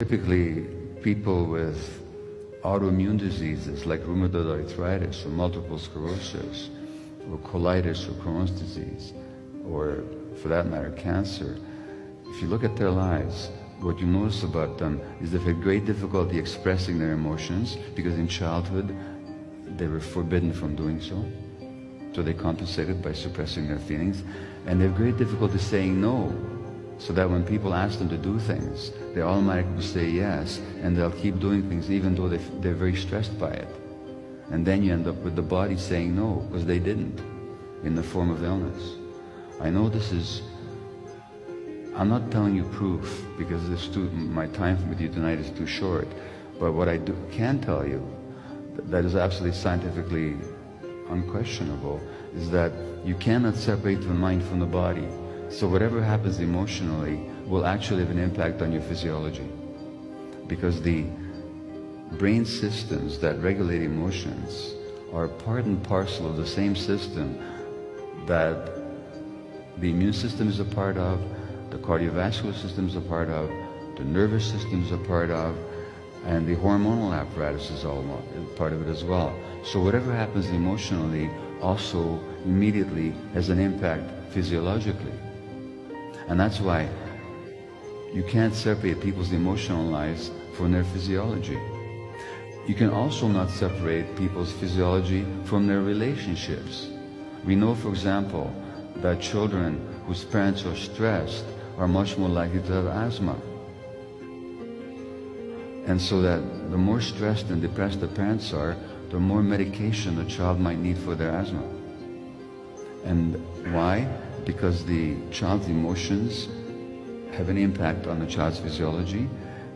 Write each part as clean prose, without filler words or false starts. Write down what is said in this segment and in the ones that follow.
Typically, people with autoimmune diseases like rheumatoid arthritis or multiple sclerosis or colitis or Crohn's disease, or for that matter, cancer, if you look at their lives, what you notice about them is they've had great difficulty expressing their emotions because in childhood they were forbidden from doing so. So they compensated by suppressing their feelings, and they have great difficulty saying no, so that when people ask them to do things, they automatically say yes, and they'll keep doing things even though they're very stressed by it. And then you end up with the body saying no, because they didn't, in the form of illness. I know this is, I'm not telling you proof, because my time with you tonight is too short, but what I can tell you, that is absolutely scientifically unquestionable, is that you cannot separate the mind from the body. So whatever happens emotionally will actually have an impact on your physiology, because the brain systems that regulate emotions are part and parcel of the same system that the immune system is a part of, the cardiovascular system is a part of, the nervous system is a part of, and the hormonal apparatus is all part of it as well. So whatever happens emotionally also immediately has an impact physiologically. And that's why you can't separate people's emotional lives from their physiology. You can also not separate people's physiology from their relationships. We know, for example, that children whose parents are stressed are much more likely to have asthma. And so that the more stressed and depressed the parents are, the more medication the child might need for their asthma. And why? Because the child's emotions have an impact on the child's physiology,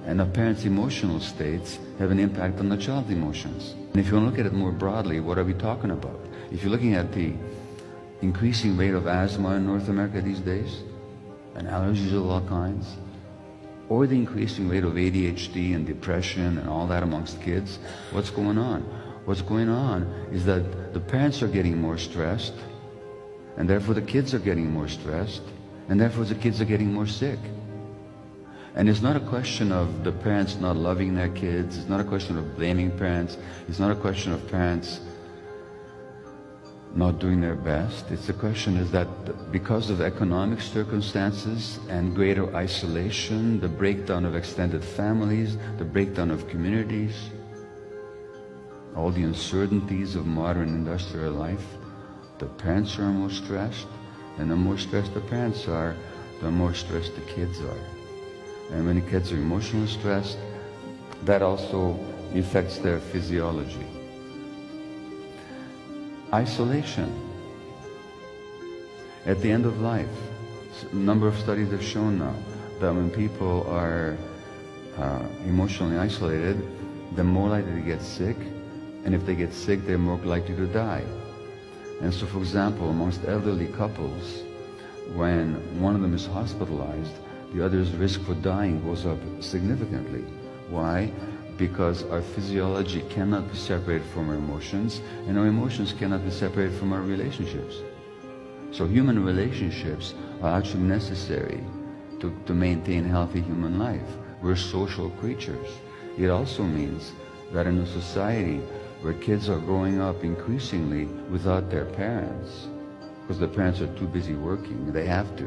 and the parent's emotional states have an impact on the child's emotions. And if you want to look at it more broadly, what are we talking about? If you're looking at the increasing rate of asthma in North America these days, and allergies of all kinds, or the increasing rate of ADHD and depression and all that amongst kids, what's going on? What's going on is that the parents are getting more stressed, and therefore the kids are getting more stressed, and therefore the kids are getting more sick. And it's not a question of the parents not loving their kids, it's not a question of blaming parents, it's not a question of parents not doing their best. It's the question is that because of economic circumstances and greater isolation, the breakdown of extended families, the breakdown of communities, all the uncertainties of modern industrial life, the parents are more stressed, and the more stressed the parents are, the more stressed the kids are. And when the kids are emotionally stressed, that also affects their physiology. Isolation. At the end of life, a number of studies have shown now that when people are emotionally isolated, they're more likely to get sick, and if they get sick, they're more likely to die. And so, for example, amongst elderly couples, when one of them is hospitalized, the other's risk for dying goes up significantly. Why? Because our physiology cannot be separated from our emotions, and our emotions cannot be separated from our relationships. So human relationships are actually necessary to maintain healthy human life. We're social creatures. It also means that in a society where kids are growing up increasingly without their parents, because the parents are too busy working, they have to,